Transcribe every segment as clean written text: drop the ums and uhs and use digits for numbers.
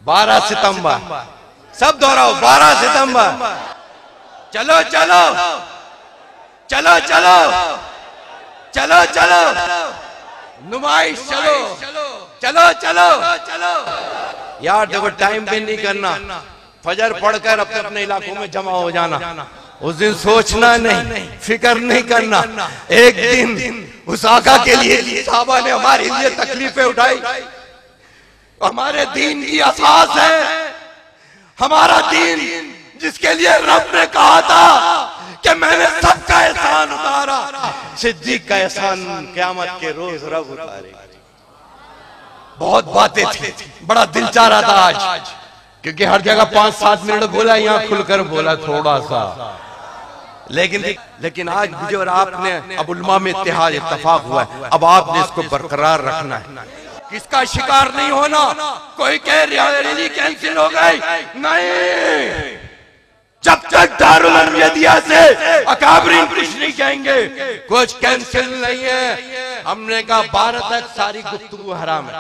12 सितंबर, सब दोहराओ, 12 सितंबर। चलो चलो चलो चलो चलो चलो, नुमाइश चलो चलो चलो चलो। यार देखो, टाइम भी नहीं करना, फजर पढ़कर अपने अपने इलाकों में जमा हो जाना। उस दिन सोचना नहीं, फिक्र नहीं करना। एक दिन उस आका के लिए साहबा ने हमारे लिए तकलीफें उठाई। हमारे दीन की असास है, हमारा दीन जिसके लिए रब ने कहा था कि मैंने सबका एहसान उतारा, सिद्दीक का एहसान क़यामत के रोज रब उतारेगा। बहुत बातें थी, बड़ा दिल चाह रहा था आज, क्योंकि हर जगह 5-7 मिनट बोला, यहाँ खुलकर बोला थोड़ा सा। लेकिन आज मुझे और आपने, अब उलमा में इत्तेहाद इत्तफाक हुआ है, अब आपने इसको बरकरार रखना है। किसका शिकार नहीं होना। कोई कह रैली कैंसिल हो गई, नहीं, जब तक दारुल अरबिया से अकाबरीन कुछ नहीं कहेंगे, कुछ कैंसिल नहीं है। हमने कहा 12 तक सारी गुफ्तगू हराम है।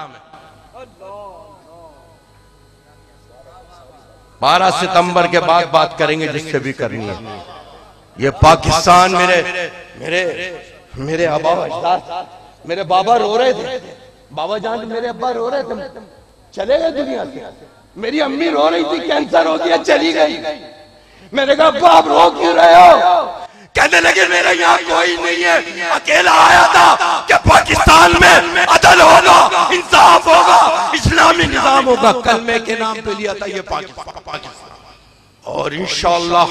12 सितंबर के बाद बात करेंगे जिससे भी करनी है। ये पाकिस्तान, मेरे आबा अजदाद, मेरे बाबा रो रहे थे, बाबा जान मेरे अब्बा रो रहे थे, चले गए दुनिया से। मेरी अम्मी रो रही थी, कैंसर हो गया, चली गई। मैंने कहा अब्बा आप रो क्यों रहे हो? कहने लगे मेरे यहाँ कोई नहीं है, अकेला आया था कि पाकिस्तान में अदल होगा, इंसाफ होगा, इस्लामी निजाम होगा। कलमे के नाम पे लिया था ये पाकिस्तान, और इंशाअल्लाह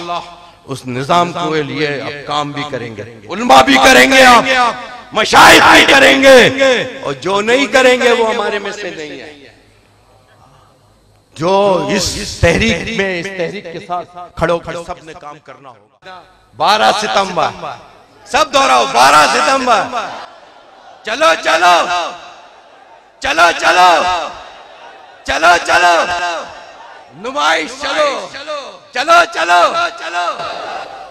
उस निजाम के लिए अब काम भी करेंगे, उलमा भी करेंगे, आप मशाइख भी करेंगे, और जो नहीं करेंगे वो हमारे में से नहीं है। जो इस तहरीक में, इस तहरीक के साथ खड़ो सब ने काम करना होगा। 12 सितंबर, सब दोहराओ, 12 सितंबर। चलो चलो चलो चलो चलो चलो, नुमाइश चलो चलो चलो चलो।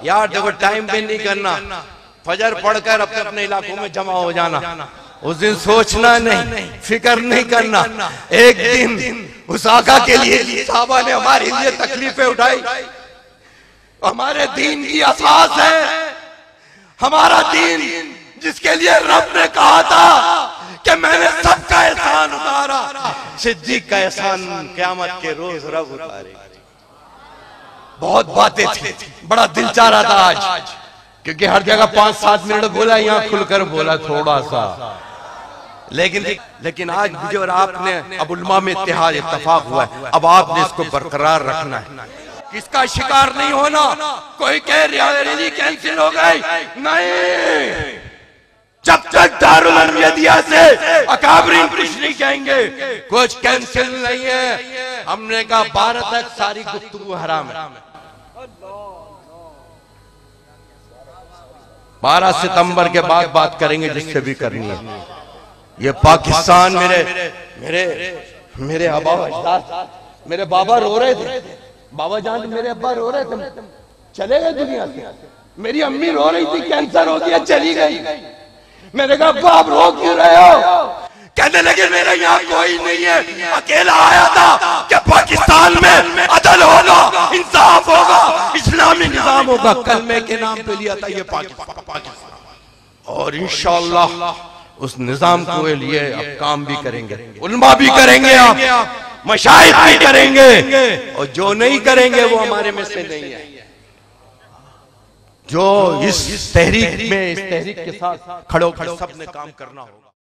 यार देखो, टाइम भी नहीं करना, फजर पढ़कर अपने अपने इलाकों में जमा हो जाना। उस दिन सोचना नहीं, फिक्र नहीं करना। एक दिन उस आका के लिए साहबा ने हमारे लिए तकलीफें उठाई। हमारे दीन की असास है, हमारा दीन जिसके लिए रब ने कहा था कि मैंने सबका एहसान उतारा, सिद्दीक का एहसान क़यामत के रोज रब उतारेगा। बहुत बातें थी, बड़ा दिल चाह रहा था आज, क्योंकि हर जगह 5-7 मिनट बोला, यहाँ खुलकर बोला थोड़ा सा। लेकिन आज मुझे और आपने, अब उलमा में इत्तेहाद इत्तफाक हुआ है, अब आपने इसको बरकरार रखना है। किसका शिकार नहीं होना। कोई कह रैली कैंसिल हो गई, नहीं, जब तक दारुल अरबिया से अकाबरीन कुछ नहीं कहेंगे, कुछ कैंसिल नहीं है। हमने कहा 12 तक सारी गुफ्तगू हराम है। 12 सितंबर के बाद बात करेंगे जिससे भी करनी है। ये पाकिस्तान, मेरे आबा अजदाद, मेरे बाबा रो रहे थे, बाबा जान मेरे अब्बा रो रहे थे, चले गए दुनिया से। मेरी अम्मी रो रही थी, कैंसर हो गया, चली गई। मैंने कहा अब्बा आप रो क्यों रहे हो? कहने लगे मेरे यहाँ कोई नहीं है, अकेला आया था कि पाकिस्तान में अदल होगा, इंसाफ होगा, इस्लामी निजाम होगा। कलमे के नाम पे लिया था ये पाकिस्तान, और इंशाअल्लाह उस निजाम के लिए अब काम भी करेंगे, उलमा भी करेंगे, आप मशाइख भी करेंगे, और जो नहीं करेंगे वो हमारे में से नहीं है। जो इस तहरीक में, इस तहरीक के साथ खड़ो सब ने काम करना होगा।